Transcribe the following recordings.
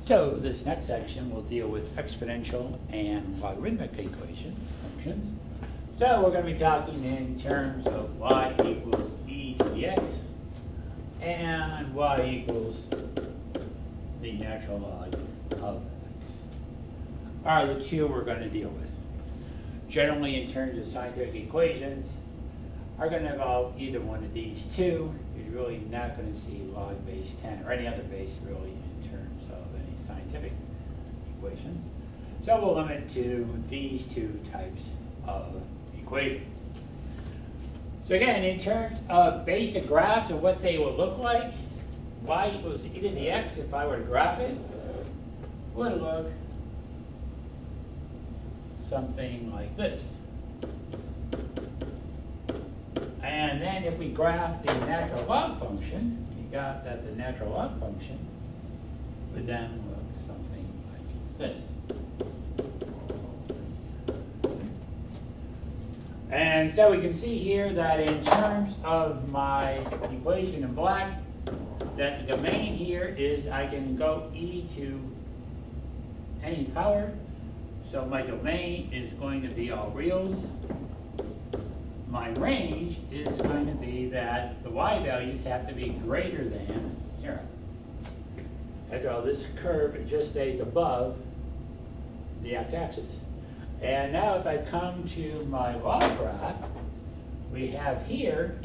So this next section will deal with exponential and logarithmic equation functions. So we're going to be talking in terms of y equals e to the x and y equals the natural log of x are the two we're going to deal with. Generally, in terms of scientific equations, are going to involve either one of these two. You're really not going to see log base 10 or any other base really in terms of any scientific equations. So we'll limit to these two types of equations. So again, in terms of basic graphs of what they will look like, y equals e to the x, if I were to graph it, would look something like this. And then if we graph the natural log function, you got that the natural log function would then look something like this. And so we can see here that in terms of my equation in black, that the domain here is I can go e to any power. So my domain is going to be all reals. My range is going to be that the y values have to be greater than 0. After all, this curve just stays above the x-axis. And now if I come to my log graph, we have here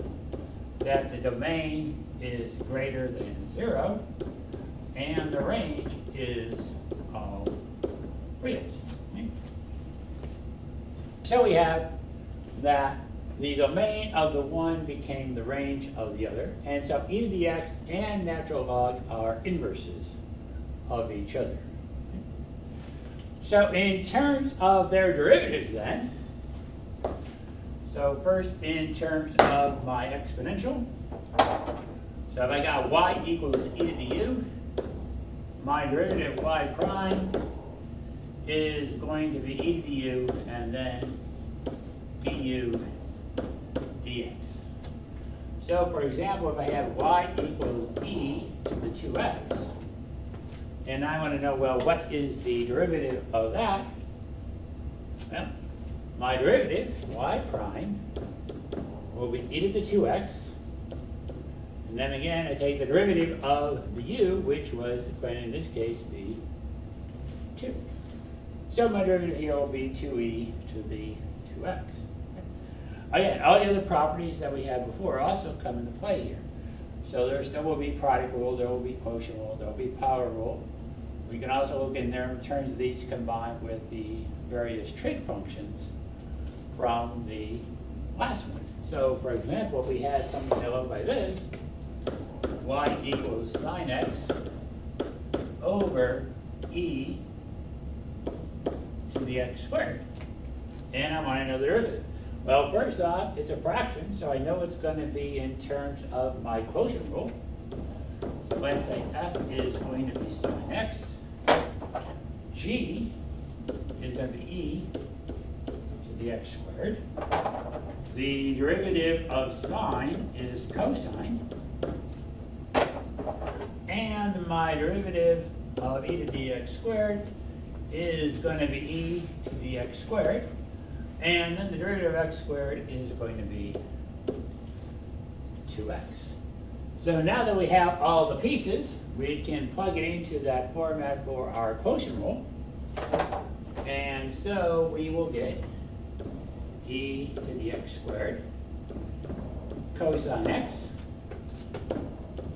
that the domain is greater than 0, and the range is all reals. So we have that the domain of the one became the range of the other, and so e to the x and natural log are inverses of each other. So in terms of their derivatives then, so first in terms of my exponential, so if I got y equals e to the u, my derivative y prime is going to be e to the u and then du dx. So for example, if I have y equals e to the 2x, and I want to know, well, what is the derivative of that? Well, my derivative, y prime, will be e to the 2x. And then again, I take the derivative of the u, which was going to, in this case, be 2. So my derivative here will be 2e to the 2x. Again, all the other properties that we had before also come into play here. So there still will be product rule, there will be quotient rule, there will be power rule. We can also look in there in terms of these combined with the various trig functions from the last one. So for example, if we had something that looked like this, y equals sine x over e to the x squared. And I want to know the derivative. Well, first off, it's a fraction, so I know it's going to be in terms of my quotient rule. So let's say f is going to be sine x. G is going to be e to the x squared. The derivative of sine is cosine. And my derivative of e to the x squared is going to be e to the x squared. And then the derivative of x squared is going to be 2x. So now that we have all the pieces, we can plug it into that format for our quotient rule. And so we will get e to the x squared cosine x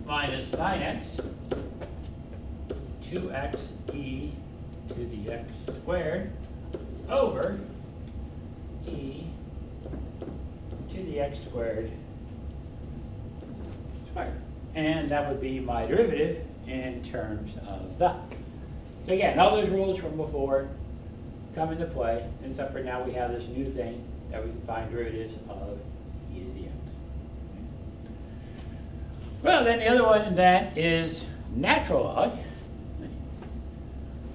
minus sine x 2x e to the x squared over e to the x squared squared. And that would be my derivative in terms of that. So again, all those rules from before come into play, except for now we have this new thing that we can find derivatives of e to the x. Well, then the other one then is natural log.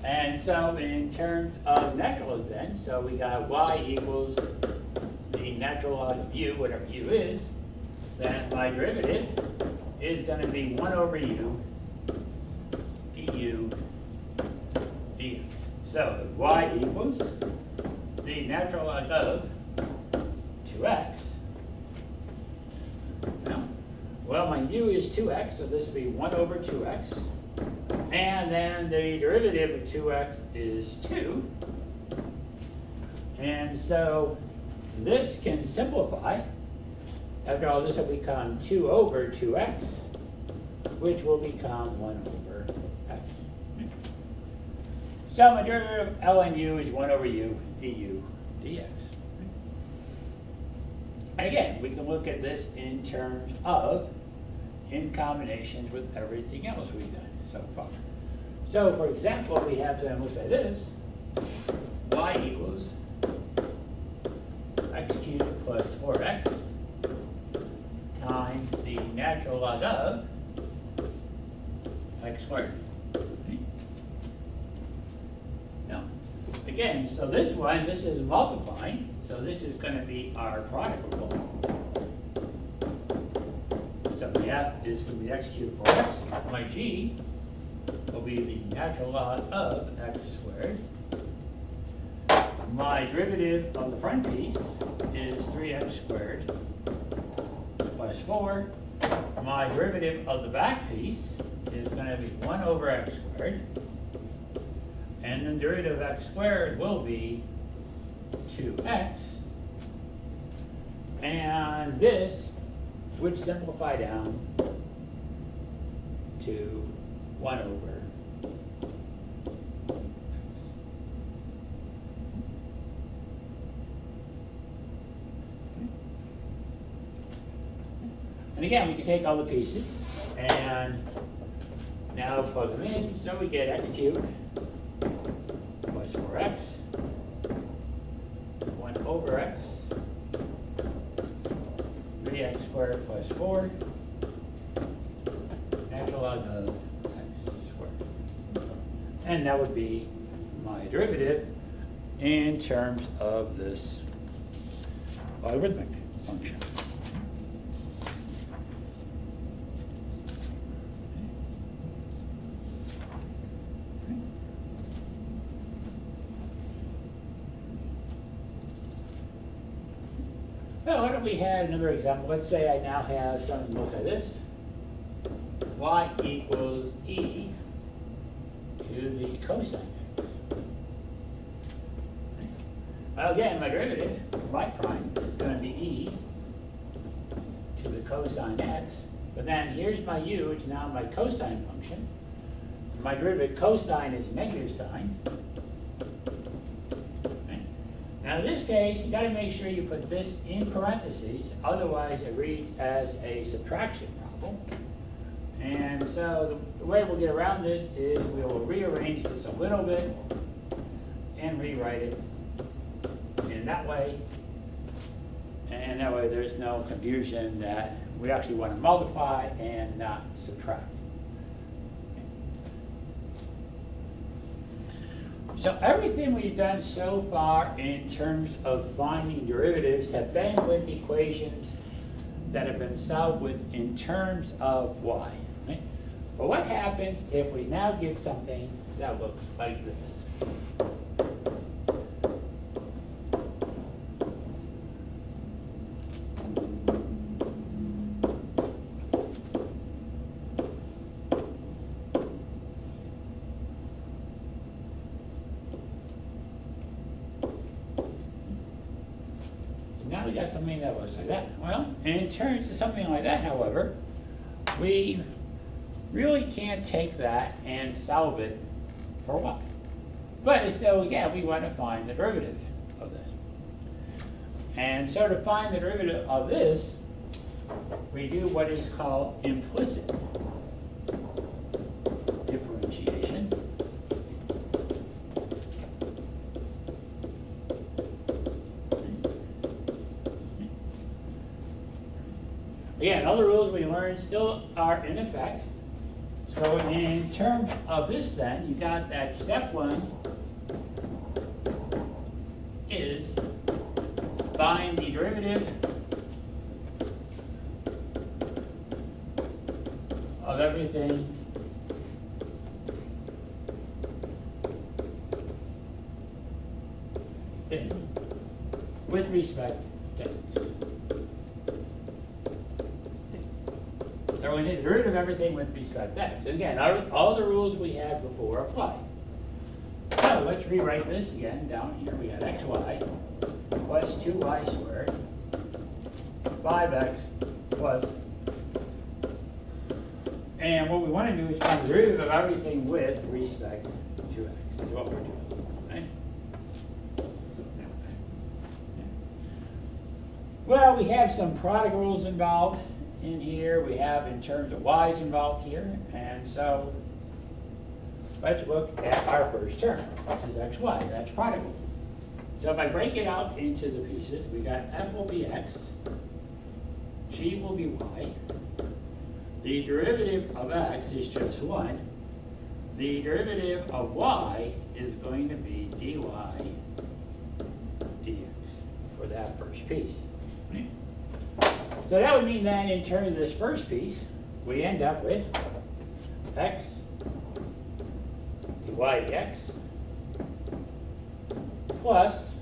And so in terms of natural log then, so we got y equals the natural log of u, whatever u is, then my derivative is going to be 1 over u du So if y equals the natural log of 2x, well, my u is 2x, so this will be 1 over 2x. And then the derivative of 2x is 2. And so this can simplify. After all, this will become 2 over 2x, which will become 1 over x. So my derivative of ln u is 1 over u du dx. And again, we can look at this in terms of in combinations with everything else we've done so far. So for example, we have something that looks like this. Y equals x cubed plus 4x times the natural log of x squared. Now, again, so this one, this is multiplying, so this is going to be our product rule. So the f is going to be x cubed 4x. My g will be the natural log of x squared. My derivative of the front piece is 3x squared plus 4. My derivative of the back piece is going to be 1 over x squared. And the derivative of x squared will be 2x. And this would simplify down to 1 over. And again, we can take all the pieces and now plug them in. So we get x cubed plus 4x, 1 over x, 3x squared plus 4, natural log of x squared. And that would be my derivative in terms of this logarithmic function. Well, what if we had another example? Let's say I now have something that looks like this. Y equals e to the cosine x. Well, again, my derivative, y prime, is going to be e to the cosine x. But then here's my u, which is now my cosine function. My derivative cosine is negative sine. Now in this case, you got to make sure you put this in parentheses, otherwise it reads as a subtraction problem. And so the way we'll get around this is we will rearrange this a little bit and rewrite it in that way. And that way there's no confusion that we actually want to multiply and not subtract. So everything we've done so far in terms of finding derivatives have been with equations that have been solved with in terms of y. Right? But what happens if we now get something that looks like this? Now we got something that looks like that. Well, in terms of something like that, however, we really can't take that and solve it for y. But still, again, we want to find the derivative of this. And so to find the derivative of this, we do what is called implicit differentiation. Again, all the rules we learned still are in effect. So in terms of this then, you got that step 1 is find the derivative of everything in with respect to x. So we need the root of everything with respect to x. Again, all the rules we had before apply. So let's rewrite this again. Down here we got xy plus 2y squared, 5x plus. And what we want to do is find the root of everything with respect to x, is what we're doing, right? Well, we have some product rules involved in here. We have in terms of y's involved here. And so let's look at our first term, which is xy. That's product rule. So if I break it out into the pieces, we got f will be x, g will be y. The derivative of x is just 1. The derivative of y is going to be dy dx for that first piece. Right? So that would mean that in terms of this first piece, we end up with x dy dx plus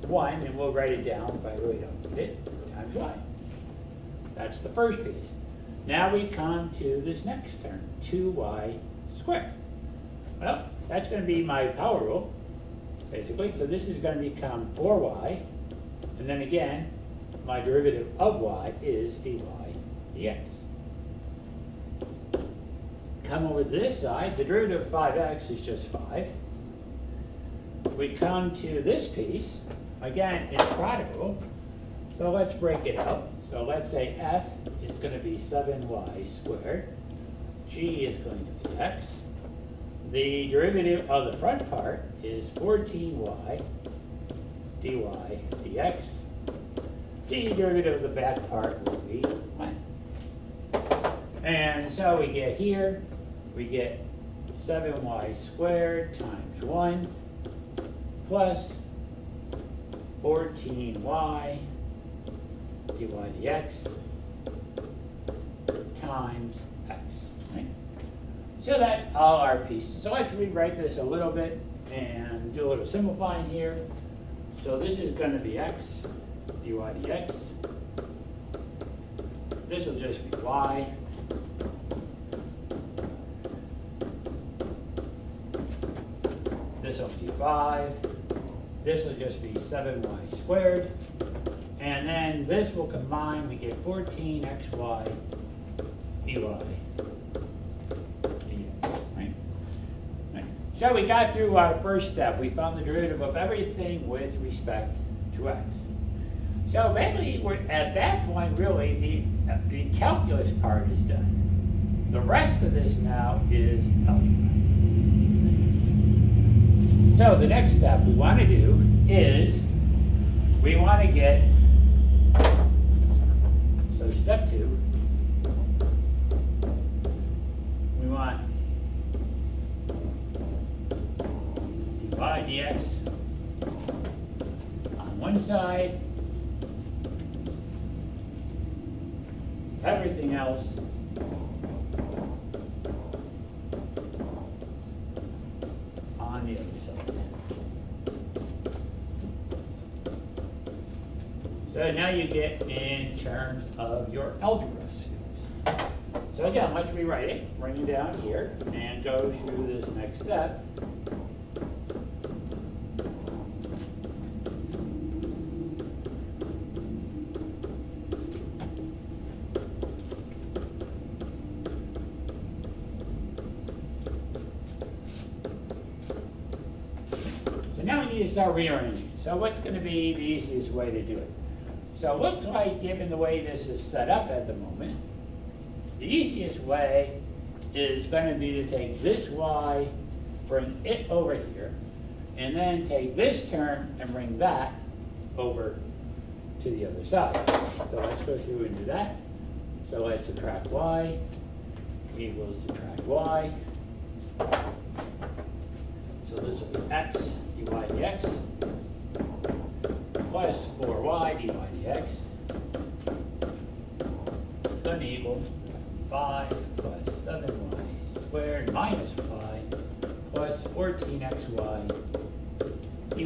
1, and we'll write it down if I really don't need it, times y. That's the first piece. Now we come to this next term, 2y squared. Well, that's going to be my power rule, basically. So this is going to become 4y. And then again, my derivative of y is dy dx. Come over to this side, the derivative of 5x is just 5. We come to this piece, again, it's product rule. So let's break it out. So let's say f is going to be 7y squared. G is going to be x. The derivative of the front part is 14y dy dx. The derivative of the back part will be 1. And so we get here, we get 7y squared times 1 plus 14y dy dx times x. Right? So that's all our pieces. So let's rewrite this a little bit and do a little simplifying here. So this is going to be x dy dx. This will just be y. This will be 5. This will just be 7y squared. And then this will combine, we get 14xy dy dx. Right? Right. So we got through our first step. We found the derivative of everything with respect to x. So basically, at that point, really, the calculus part is done. The rest of this now is algebra. So the next step we want to do is we want to get, so step 2, we want dy dx on one side, everything else on the other side. So now you get in terms of your algebra skills. So again, let's rewrite it, bring it down here, and go through this next step. So now we need to start rearranging. So what's going to be the easiest way to do it? So it looks like, given the way this is set up at the moment, the easiest way is going to be to take this y, bring it over here, and then take this term and bring that over to the other side. So let's go through and do that. So let's subtract y equals subtract y. So this will be x dy dx plus 4y dy dx is going to equal 5 plus 7y squared minus y plus 14xy dy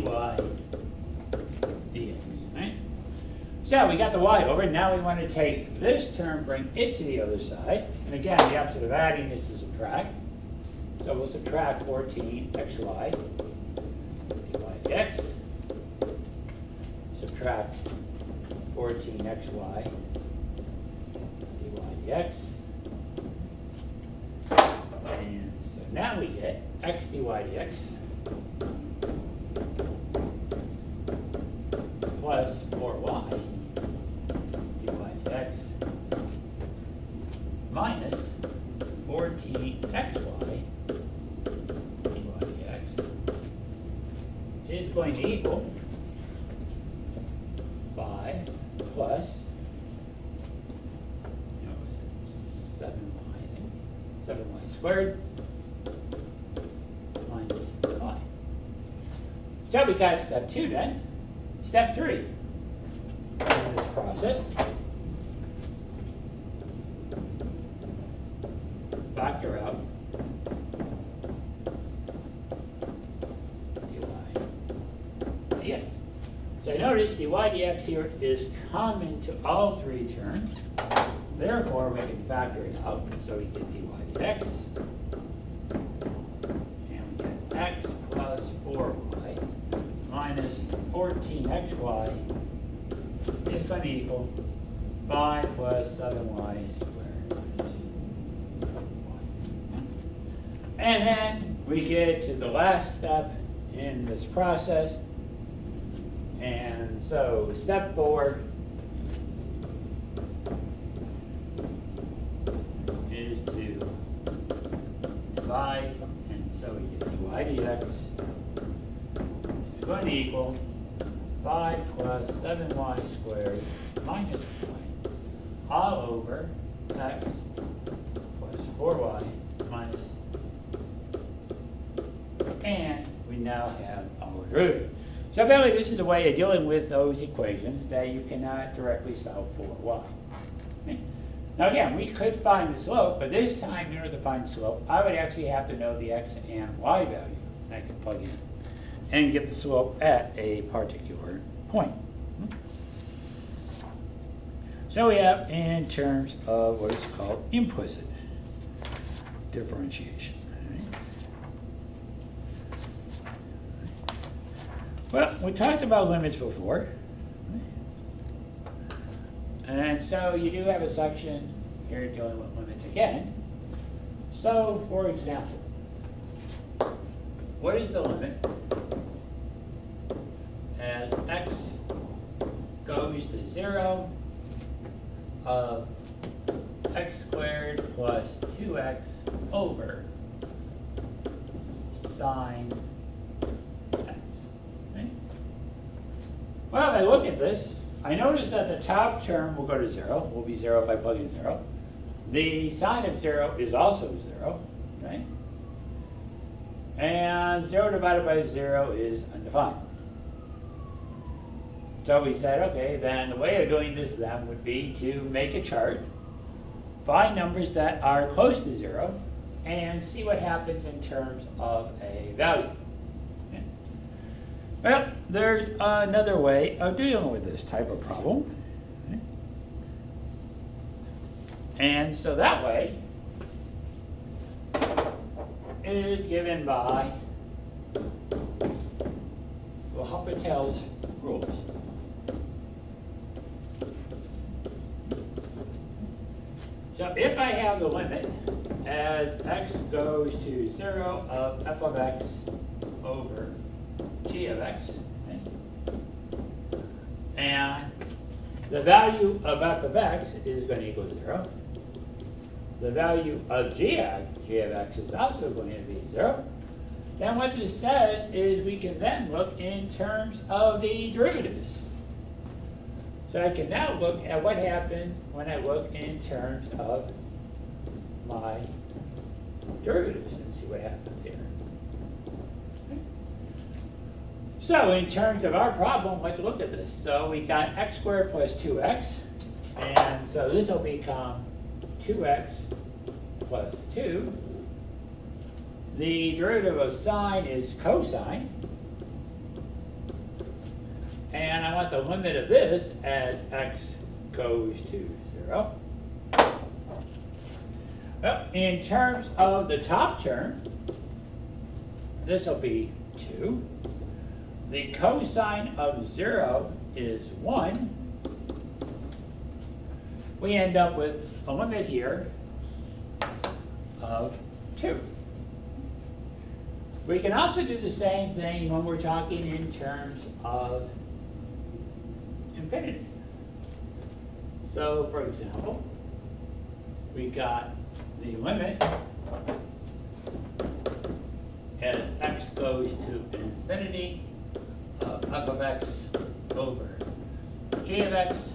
So we got the y over. Now we want to take this term, bring it to the other side. And again, the opposite of adding is to subtract. So we'll subtract 14xy dy dx. Subtract 14xy dy dx. And so now we get x dy dx plus 4y dy dx minus 14xy dy dx is going to equal 5 plus 7y squared minus 5. So we got step 2 then. Step 3 in this process. Factor out dy dx. So notice dy dx here is common to all three terms. Therefore, we can factor it out. So we get dy dx. And we get x plus 4y minus 14xy is going to equal 5 plus 7y squared minus 7y. And then we get to the last step in this process. And so step 4 is to divide, and so we get dy dx is going to equal 5 plus 7y squared minus y all over x plus 4y minus, and we now have our derivative. So basically, this is a way of dealing with those equations that you cannot directly solve for y. Okay? Now again, we could find the slope, but this time in order to find the slope, I would actually have to know the x and y value. And I could plug in and get the slope at a particular point. So we have in terms of what is called implicit differentiation. Well, we talked about limits before. And so you do have a section here dealing with limits again. So, for example, what is the limit as x goes to 0 of x squared plus 2x over sine x? Okay. Well, if I look at this, I notice that the top term will go to 0, will be 0 if I plug in 0. The sine of 0 is also 0, right? And 0 divided by 0 is undefined. So we said, okay, then the way of doing this then would be to make a chart, find numbers that are close to 0, and see what happens in terms of a value. Okay. Well, there's another way of dealing with this type of problem. Okay. And so that way is given by L'Hopital's rules. So if I have the limit as x goes to 0 of f of x over g of x, okay, and the value of f of x is going to equal 0, the value of g of x is also going to be 0, then what this says is we can then look in terms of the derivatives. So I can now look at what happens when I look in terms of my derivatives and see what happens here. Okay. So in terms of our problem, let's look at this. So we got x squared plus 2x, and so this will become 2x plus 2. The derivative of sine is cosine. And I want the limit of this as x goes to 0. Well, in terms of the top term, this will be 2. The cosine of 0 is 1. We end up with a limit here of 2. We can also do the same thing when we're talking in terms of infinity. So, for example, we got the limit as x goes to infinity of f of x over g of x.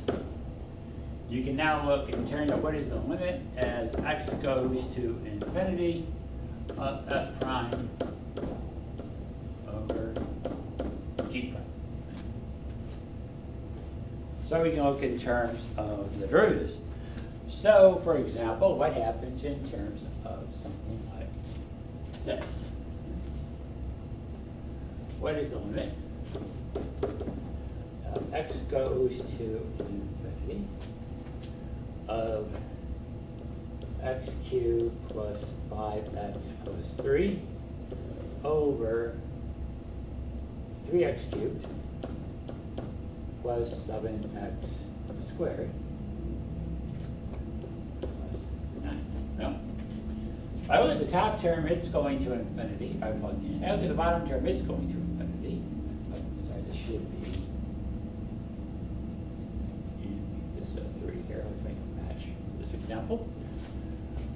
You can now look in terms of what is the limit as x goes to infinity of f prime over g prime. So we can look in terms of the derivatives. So, for example, what happens in terms of something like this? What is the limit? X goes to infinity of x cubed plus 5x plus 3 over 3x cubed plus 7x squared plus 9. No. If I look at the top term, it's going to infinity. If I plug in. I look at the bottom term, it's going to infinity. Oh, sorry, this should be. This 3 here. Let's make a match this example.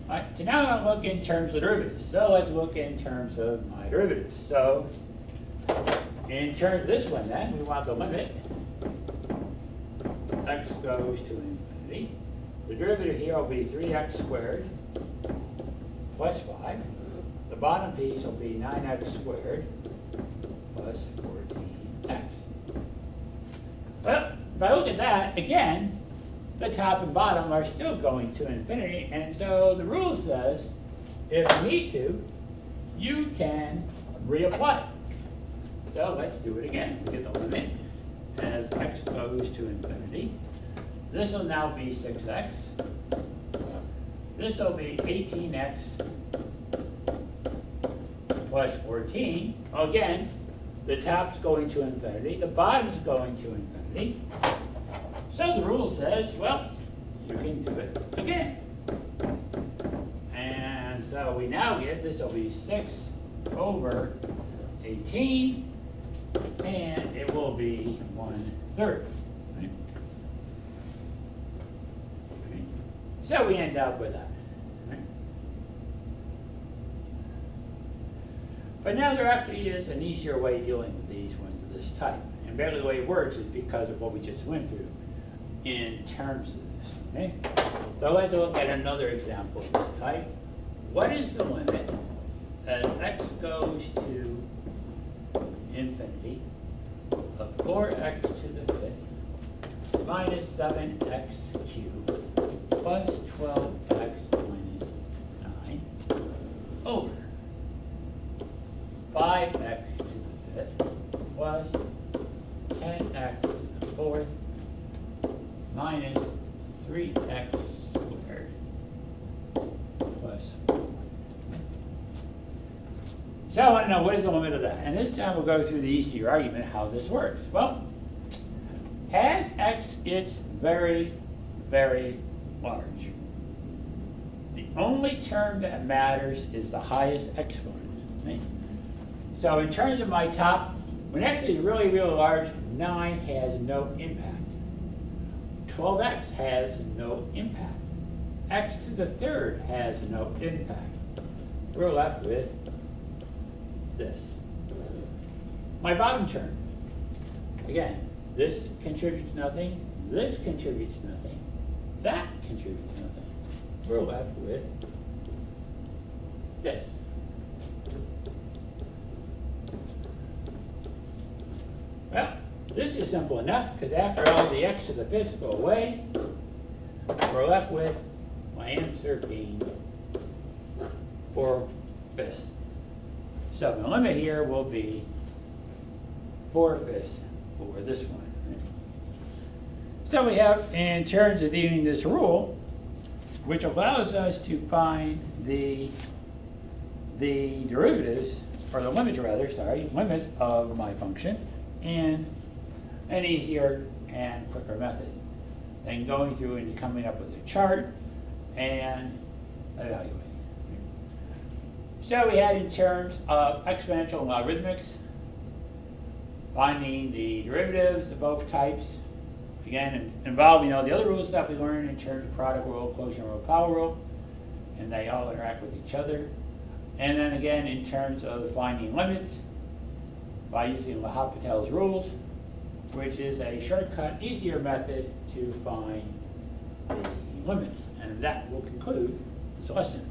All right, so now I'm going to look in terms of derivatives. So let's look in terms of my derivatives. So in terms of this one then, we want the limit. X goes to infinity. The derivative here will be 3x squared plus 5. The bottom piece will be 9x squared plus 14x. Well, if I look at that, again, the top and bottom are still going to infinity, and so the rule says if you need to, you can reapply. So let's do it again. We get the limit as x goes to infinity. This will now be 6x. This will be 18x plus 14. Again, the top's going to infinity. The bottom's going to infinity. So the rule says, well, you can do it again. And so we now get, this will be 6 over 18. And it will be 1/3. Right? Right? So we end up with that. Right? But now there actually is an easier way of dealing with these ones of this type. And barely the way it works is because of what we just went through in terms of this. Okay? So let's look at another example of this type. What is the limit as x goes to infinity of 4x to the 5th minus 7x cubed plus 12x minus 9 over 5x to the 5th plus 10x to the 4th minus 3x squared plus 1. So I want to know what is the limit of that. And this time we'll go through the easier argument how this works. Well, as x gets very, very large, the only term that matters is the highest exponent. Right? So in terms of my top, when x is really, really large, 9 has no impact. 12x has no impact. X to the 3rd has no impact. We're left with this. My bottom term. Again, this contributes nothing, this contributes nothing, that contributes nothing. We're left with this. Well, this is simple enough because after all the x to the 5th go away, we're left with my answer being 4/5. So the limit here will be 4/5 for this one. So we have, in terms of using this rule, which allows us to find the derivatives, or the limits rather, sorry, limits of my function in an easier and quicker method than going through and coming up with a chart and evaluating. So we had, in terms of exponential and logarithmics, finding the derivatives of both types, again involving all the other rules that we learned in terms of product rule, quotient rule, power rule, and they all interact with each other. And then again, in terms of finding limits, by using L'Hopital's rules, which is a shortcut, easier method to find the limits. And that will conclude this lesson.